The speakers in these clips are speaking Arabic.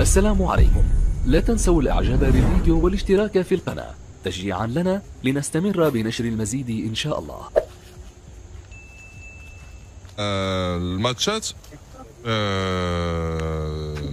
السلام عليكم. لا تنسوا الاعجاب بالفيديو والاشتراك في القناة تشجيعا لنا لنستمر بنشر المزيد ان شاء الله. الماتشات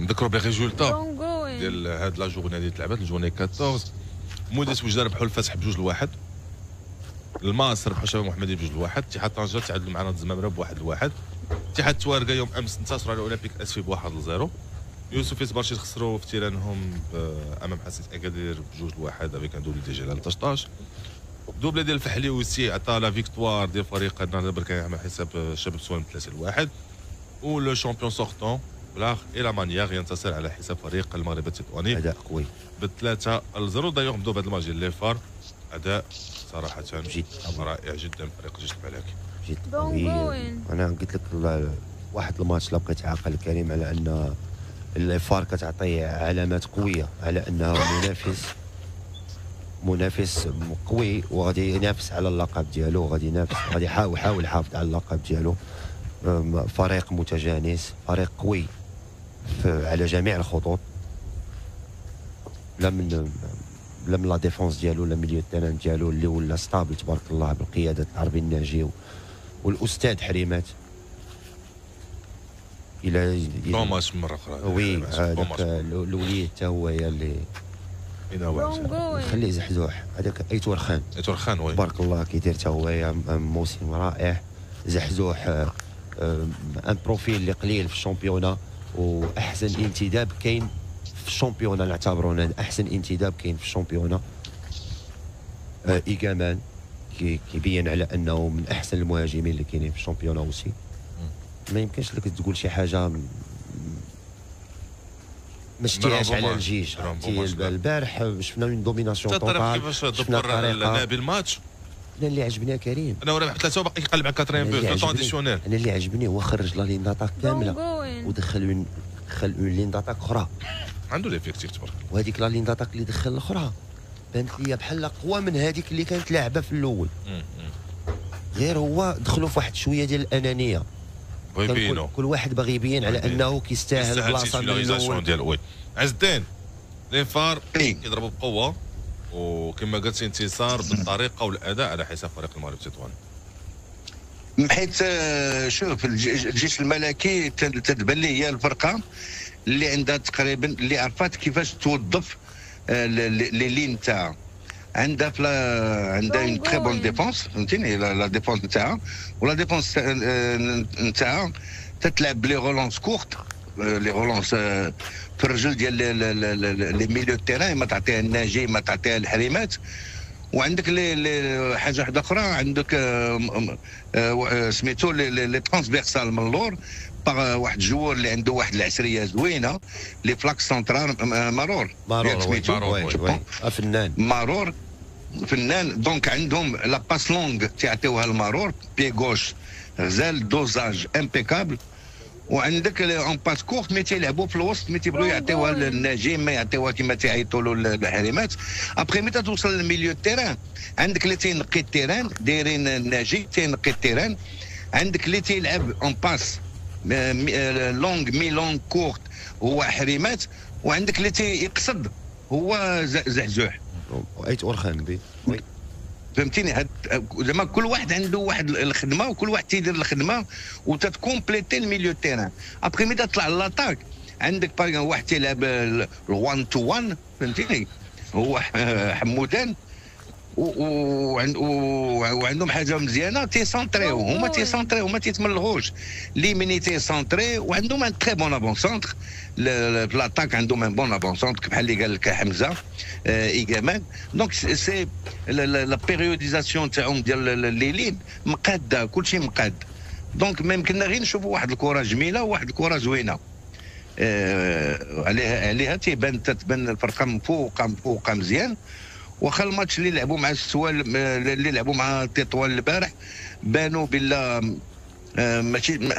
نذكروا بلي ريزولتا ديال هاد لا جورني اللي تلعبات الجورني 14. موديس وجده ربحوا الفتح بجوج لواحد، الماس ربحوا شباب محمدي بجوج لواحد، اتحاد طنجة تعادلوا معنا الزمامرة بواحد لواحد، اتحاد توارقة يوم امس انتصروا على اولمبيك اسفي بواحد لزيرو، يوسف اسبارشي خسروا في تيرانهم امام حسيس اكادير بجوج لواحد افيك ان دوبل دي جلال 13. دوبله ديال الفحلي وسي عطى لا فيكتوار ديال فريق النهضه بركان على حساب شباب سوان 3 لواحد، ولو شامبيون سورتون بلاغ الى مانيير ينتصر على حساب فريق المغرب التطواني اداء قوي بثلاثة لزيرو. دايوغ بداو بهذا الماتش ديال لي فار اداء صراحه جد رائع جدا فريق جيش الملكي جد قوي. انا قلت لك واحد الماتش لا بقيت عاقل الكريم على ان الفار كتعطي علامات قويه على انه منافس قوي وغادي ينافس على اللقب ديالو، غادي يحاول يحافظ على اللقب ديالو. فريق متجانس، فريق قوي على جميع الخطوط، لا من لا ديفونس ديالو لا ميليو التيران ديالو اللي ولا ستابل تبارك الله بقياده العربي الناجي والاستاذ حريمات. الى توماس مره اخرى وي هذاك الوليد حتى هو اللي خليه زحزوح، هذاك ايتور خان وي تبارك الله كيدير حتى هو موسم رائع. زحزوح ان بروفيل اللي قليل في الشامبيونا، واحسن انتداب كاين في الشامبيونا، نعتبرونا احسن انتداب كاين في الشامبيونا. ايغامان كيبين على انه من احسن المهاجمين اللي كاينين في الشامبيونا اوسي. ما يمكنش لك تقول شي حاجه ما شتيهاش على الجيش. البارح شفنا من دوميناسيون توتال، شفنا الطريقه بالماتش. انا اللي عجبني كريم انا رابح ثلاثه وباقي يقلب على 40 بوت في طون اديسيونيل. انا اللي عجبني هو خرج لا لين داتاك كامله ودخل اون لين داتاك اخرى، عنده ليفيكتيف تبارك الله. وهذيك لا لين داتاك اللي دخل الاخرى بانت لي بحال قوى من هذيك اللي كانت لاعبه في الاول، غير هو دخلوا في واحد شويه ديال الانانيه. كل واحد باغي يبين على انه كيستاهل البلاصه من الاول ديال وي. عز الدين لينفار كيضربوا بقوه، وكما قلت انتصار بالطريقه والاداء على حساب فريق المغرب التطواني. حيت شوف الجيش الملكي تتبان لي هي الفرقه اللي عندها تقريبا اللي عرفات كيفاش توظف لي لين تاعها. عندها اون تري بون ديفونس، فهمتيني، لا ديفونس نتاعها ولا ديفونس نتاعها تتلعب بلي رولونس كورت، لي رولونس في الرجل ديال لي ميليو تيران، ما تعطيها الناجي ما تعطيها الحريمات. وعندك لي حاجه واحده اخرى، عندك سميتو لي ترانسفيرسال من اللور باغ واحد الجوار اللي عنده واحد العسريه زوينه لي فلاك سونترال مارور فنان دونك عندهم لا باس لونغ تعطيوها المارور بي غوش غزال دوزاج امبيكابل. وعندك اون باس كورت مي تيلعبوا في الوسط، مي تيبغيو يعطيوها للناجم، ما يعطيوها كما تيعيطوا له الحريمات. ابخي مي توصل للميليو التيران عندك اللي تينقي التيران دايرين الناجي تينقي التيران، عندك اللي تيلعب اون باس لونغ مي لونغ كورت هو حريمات، وعندك اللي تيقصد هو زحزوح وايت اورخان بي. فهمتيني، زعما كل واحد عنده واحد الخدمه وكل واحد تيدير الخدمه وتتكومبليتي الميليو تيران. ابخي ملي تطلع لاتاك عندك باغ واحد تيلعب ال1 تو 1، فهمتيني، هو حمودان وعندهم حاجه مزيانه تيسونطريو، هما تيتملغوش لي ميني تيسونطري، وعندهم ان تري بون ابون سونتر في لاتاك، عندهم ان بون ابون سونتر بحال اللي قال لك حمزه ايغامان. دونك سي لا بيريوديزاسيون تاعهم ديال لي لين مقاده، كلشي مقاد. دونك ما يمكننا غير نشوفوا واحد الكره جميله وواحد الكره زوينه. عليها تتبان الفرقه مفوقه مزيان. واخا الماتش اللي لعبوا مع السوال اللي لعبوا مع تطوان البارح بانوا بالله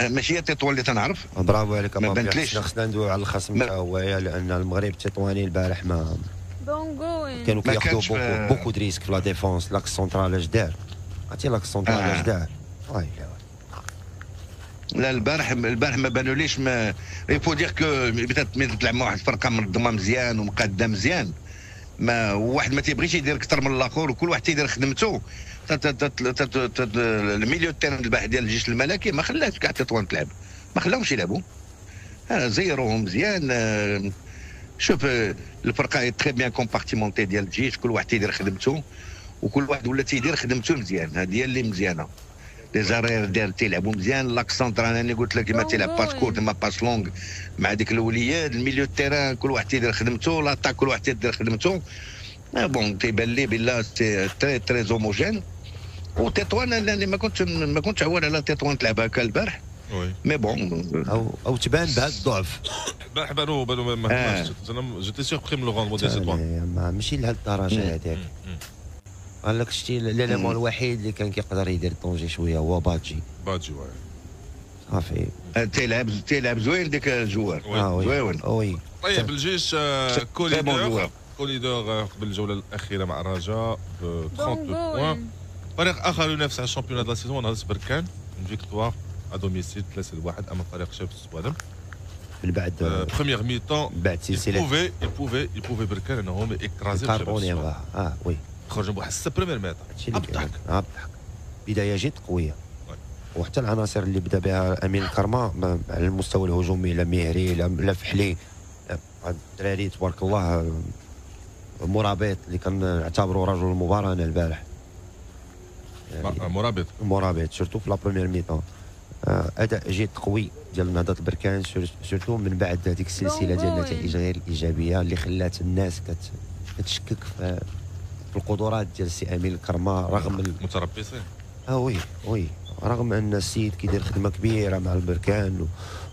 ماشي هي تطوان اللي تنعرف. برافو عليك، ما بانتليش. خصنا ندويو على الخصم تاع هو، لان المغرب التطواني البارح ما كانوا كياخذوا بوكو د ريسك في لا ديفونس. لاكس سونترال اش دار؟ عرفتي لاكس سونترال اش دار؟ لا البارح ما بانوليش ما يفو دير كو تلعب مع واحد الفرقه منظمه مزيان ومقاده مزيان، ما واحد ما تيبغيش يدير اكثر من الاخر وكل واحد تيدير خدمته. الميليو تيرن البارح ديال الجيش الملكي ما خلاش كاع تطوان تلعب، ما خلاهمش يلعبوا، زيروهم مزيان. شوف الفرقه تري بيان كومبارتيمونتي ديال الجيش، كل واحد تيدير خدمته وكل واحد ولا تيدير خدمته مزيان، هذه هي اللي مزيانه. لي زارير ديال تيلعبوا مزيان، لاك سونترال انا قلت لك كيما تيلعب باس كورت ما باس لونغ مع ديك الوليات. الميليو تيران كل واحد تيدير خدمته، لاطاك كل واحد تيدير خدمته. بون تيبان لي بلا تري تري هوموجين. وتطوان انا ما كنتش عوال على تطوان تلعب هكا البارح، مي بون او تبان بهذا الضعف. البارح بانوا ما جيتي سوربري من لو روندمون ديال تطوان، ماشي لهاد الدرجه هذاك. قال لك شتي ليليمون الوحيد اللي كان كيقدر يدير طونجي شويه هو بادجي واه صافي. تيلعب زوين ديك الجوار، زوين وي. طيب الجيش كوليدور قبل الجوله الاخيره مع الرجاء ب 32 بوان. فريق اخر ينافس على الشامبيون هذا السيزون نهض بركان، فيكتوار ا دوميسيل 3-1 امام فريق شباب السوادم. من بعد بروميير مي طون بعد سلسله يبوفي بركان انهم اكرازي كاربوني. وي خرجوا بواحد 6 بريمير ميتر. الضحك بدايه جد قويه. وحتى العناصر اللي بدا بها امين الكرمه على المستوى الهجومي، لا مهري لا فحلي، الدراري تبارك الله. مرابط اللي كنعتبروا رجل المباراه انا البارح، مرابط سورتو في لا بروميير ميطون. اداء جد قوي ديال نهضه بركان، سورتو من بعد هذيك السلسله ديال النتائج غير الايجابيه اللي خلات الناس كتشكك في القدرات ديال السي امين الكرمه رغم المتربصين. وي رغم ان السيد كيدير خدمه كبيره مع البركان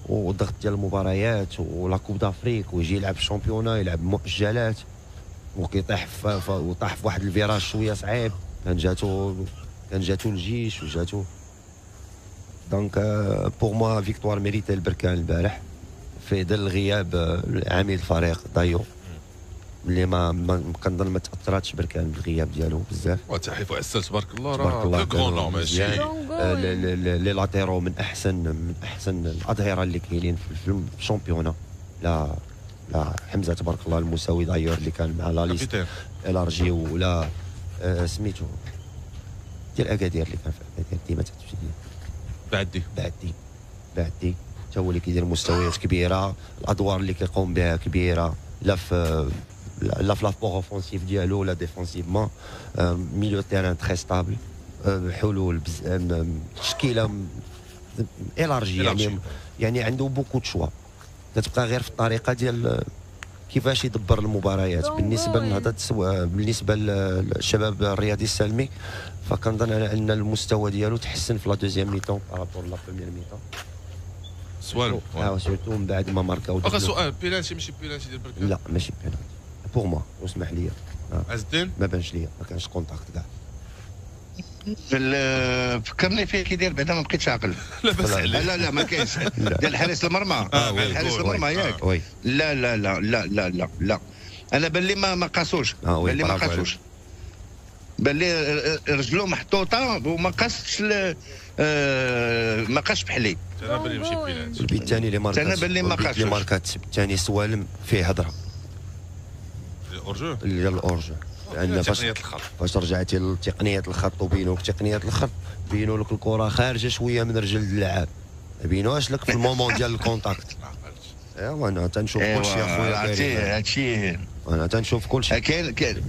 والضغط ديال المباريات ولا كوب دافريك، ويجي يلعب الشامبيونا يلعب مؤجلات وكيطيح وطاح في واحد الفيراج شويه صعيب. كان جاتو الجيش وجاتو دونك بوغ موا فيكتوار ميريتي البركان البارح في ظل غياب عميد الفريق دايو اللي ما كنظن ما تاثراتش بركان بالغياب ديالو بزاف. وتحية عسال تبارك الله راه كرون نو ماشي لي لاتيرو من احسن الاظهره اللي كاينين في الشامبيونا. لا حمزه تبارك الله المساوي دايور اللي كان مع لا ليست الارجي ولا سميتو ديال اكادير اللي كان في اكادير ديما تتمشي بعدي حتى هو اللي كيدير مستويات كبيره، الادوار اللي كيقوم بها كبيره، لا في لابور اوفونسيف ديالو ولا ديفونسيفمون. ميليو تيران تري ستابل، حلول تشكيله الارجي، يعني عنده بوكو دو شوا. كتبقى غير في الطريقه ديال كيفاش يدبر المباريات. بالنسبه للشباب الرياضي السلمي فكنظن ان المستوى ديالو تحسن في لا دوزيام ميطون بارابور لا بروميير ميطون. سؤال سورتو من بعد ما ماركاو. واخا سؤال بيلانتي ماشي بيلانتي ديال بركان؟ لا ماشي بيلانتي بوغ موا، واسمح لي عز الدين ما بانش ليا، ما كانش كونتاكت كاع. فكرني فيه كيدير بعدا ما بقيتش عاقل. لا بس لا ما كاينش ديال حارس المرمى. حارس المرمى ياك؟ لا لا لا لا لا لا لا انا بان لي ما قاسوش، بان لي ما قاسوش، بان لي رجلو محطوطه وما قاسش ما قاش بحلي. انا بان لي ماشي بيلانتي. البيت الثاني اللي ماركات، انا بان لي ما قاسوش. اللي ماركات الثاني سوالم فيه هضره الاورجو ديال الاورجو. لان فاش رجعتي لتقنيه الخط وبينوك تقنيه الخط بينوا لك الكره خارجه شويه من رجل اللاعب، ما بينوهاش لك في المومون ديال الكونتاكت. ايوا انا تنشوف كل شيء اخويا. هادشي انا تنشوف كل شيء. كاين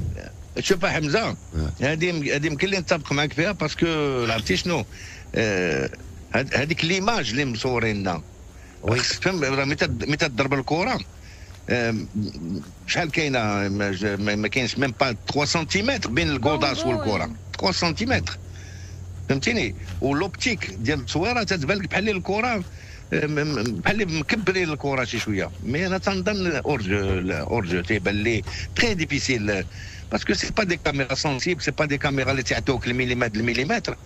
شوف حمزه، هذه يمكن لي نتفق معك فيها باسكو عرفتي شنو هذيك ليماج اللي مصورين لنا. فهم متى تضرب الكره شحال كاينه؟ ما كاينش ميم با 3 سنتيمتر بين الكوداس والكره، 3 سنتيمتر فهمتيني. ولوبتيك ديال التصويره تتبان لك بحال الكره بحال اللي مكبرين الكره شي شويه. مي انا تنظن اورجو تيبان لي تري ديفيسيل باسكو سي با دي كاميرا سونسيبل، سي با دي كاميرا اللي تعطوك المليمتر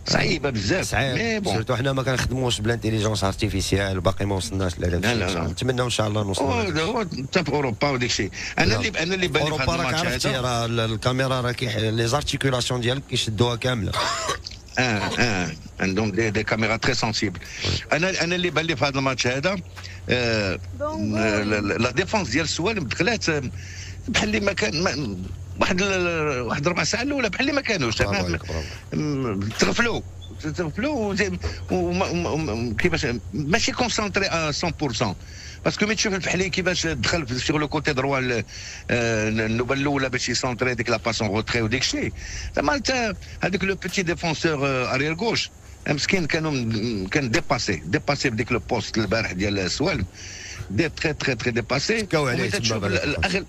صعيبه بزاف. صعيب سورتو حنا ما كنخدموش بالانتيليجونس ارتيفيسيال، باقي ما وصلناش لهذاك الشيء. نتمناو ان شاء الله نوصلوا. هو حتى في اوروبا وداك الشيء. انا اللي بان لي في هذا الماتش هذا راه الكاميرا راه لي زارتيكولاسيون ديالك كيشدوها كامله. عندهم دي كاميرا تري سونسيبل. انا اللي بان لي في هذا الماتش هذا لا ديفونس ديال السوالم دخلات بحال اللي ما كان واحد ربع ساعه الاولى بحال اللي ما كانوش تغفلوا كيفاش ماشي كونسونطري 100%. باسكو ملي تشوف الفحلي كيفاش دخل سيغ لو كوتي دروا النوبه الاولى باش يسونطري ديك لا باسون روتري وديك الشيء زعما انت هذاك لو بيتي ديفونسور اريير غوش مسكين كان ديباسي بديك لو بوست البارح ديال السوالم تري ديباسي كاو عليه الاخر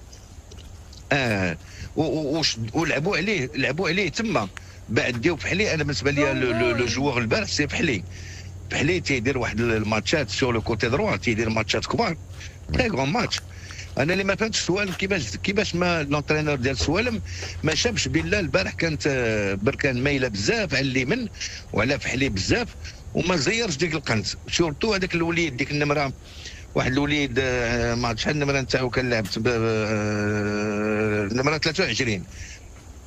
ولعبوا عليه تما بعد ديو فحلي. انا بالنسبه لي لو جوور البارح سي فحلي تيدير واحد الماتشات سور لو كوتي دروا تيدير ماتشات كبار تري غون ماتش. انا اللي ما فهمتش السوالم كيفاش ما لونترينور ديال السوالم ما شافش بالله البارح كانت بركان مايله بزاف على اليمين وعلى فحلي بزاف وما زيرش ديك القنت سورتو هذاك الوليد ديك النمره واحد الوليد ما شحال النمره نتاعو كان لعب النمره 23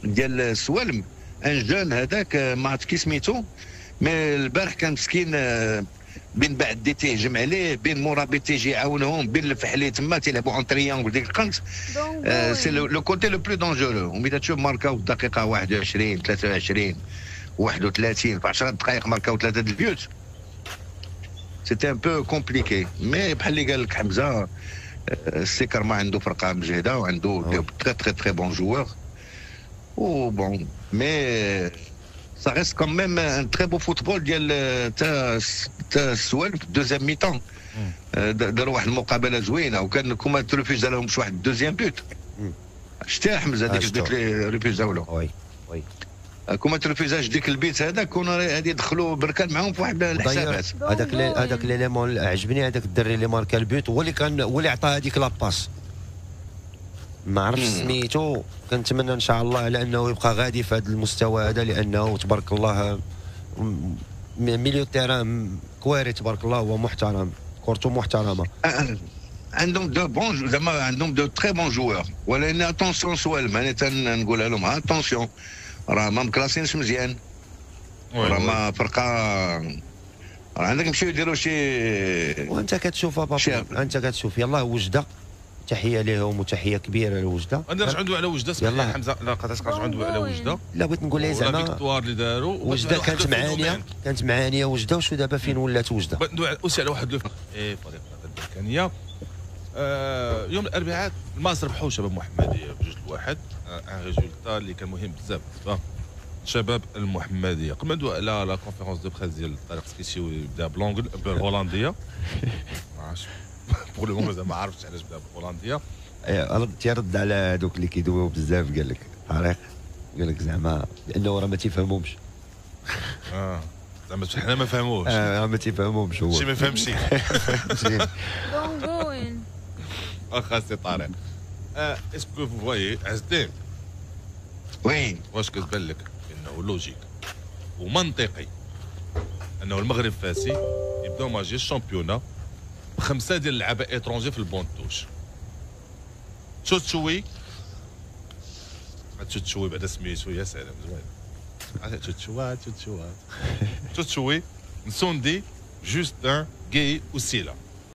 ديال السوالم ان جون هذاك ما عرفت كي سميتو مي البارح كان مسكين بين بعد دي تيهجم عليه بين مرابي تيجي يعاونهم بين الفحلي تما تيلعبوا اون تريانغل ديك القنت سي لو كوتي لو بلو دونجورو. وملي تشوف ماركاو الدقيقه 21 23 31 في 10 دقائق ماركاو 3 د البيوت سيتي ان بو كومبليكي. مي بحال اللي قال لك حمزه السكر ما عنده فرقه مجهده وعنده تري بون جوور و بون مي ça reste quand même un très beau football ديال تاع السوالف دوزيام ميتون داروا واحد المقابله زوينه وكان كوما تريفيزا لهمش واحد دوزيام بوت شتي حمزه هذيك البيت اللي ريفيزاو له وي كوما تريفيزاش ديك البيت هذا كون غادي يدخلوا بركان معاهم في واحد الحسابات. هذاك ليليمون عجبني هذاك الدري اللي ماركا البيت هو اللي عطى هذيك لاباس ما عرفتش سميتو. كنتمنى ان شاء الله على انه يبقى غادي في هذا المستوى هذا لانه تبارك الله ميليو تيران كواري تبارك الله هو محترم كورتو محترمه. عندهم دو بون زعما عندهم دو تري بون جوور ولكن اتونسيون سوالم انا تنقولها لهم اتونسيون راه ما مكلاسينش مزيان راه ما فرقه راه عندك يمشيو يديروا شي وانت كتشوفها بابا انت كتشوف يلاه وجده تحيه لهم وتحيه كبيره لوجده. نرجع ندوي على وجده سمح حمزه لا قداش كنرجعوا ندوي على وجده. لا بغيت نقول ليه زعما الفيكتوار اللي داروا وجده كانت معانيه وجده وشو دابا فين ولات وجده. بغيت ندوي اوسي على واحد فريق البركانيه يوم الاربعاء الماس ربحوا شباب محمديه ب2-1 ان ريزولتا اللي كان مهم بزاف بالنسبه شباب المحمديه. قبل ما ندوي على لا كونفيرونس دو بريس ديال طارق سكيشي ويبدا بالهولنديه ما عرفتش بور لو مومون ما عرفتش علاش بدا بالهولنديه. تيرد على هذوك اللي كيدويو بزاف قال لك طارق قال لك زعما لانه راه ما تيفهمهمش زعما حنا ما فهموش ما تيفهمهمش هو شي ما فهمش دونغوين واخا سي طارق اسكو فو فوايي عز الدين وين واش كتبان لك انه لوجيك ومنطقي انه المغرب فاسي يبداو ماجي الشامبيونا بخمسه ديال اللعابه اترونجي في البونتوش تشوتشوي تشوتشوي بعدا سميتو يا سلام زوين تشوتشوي نسوندي جوستان كاي وسيلا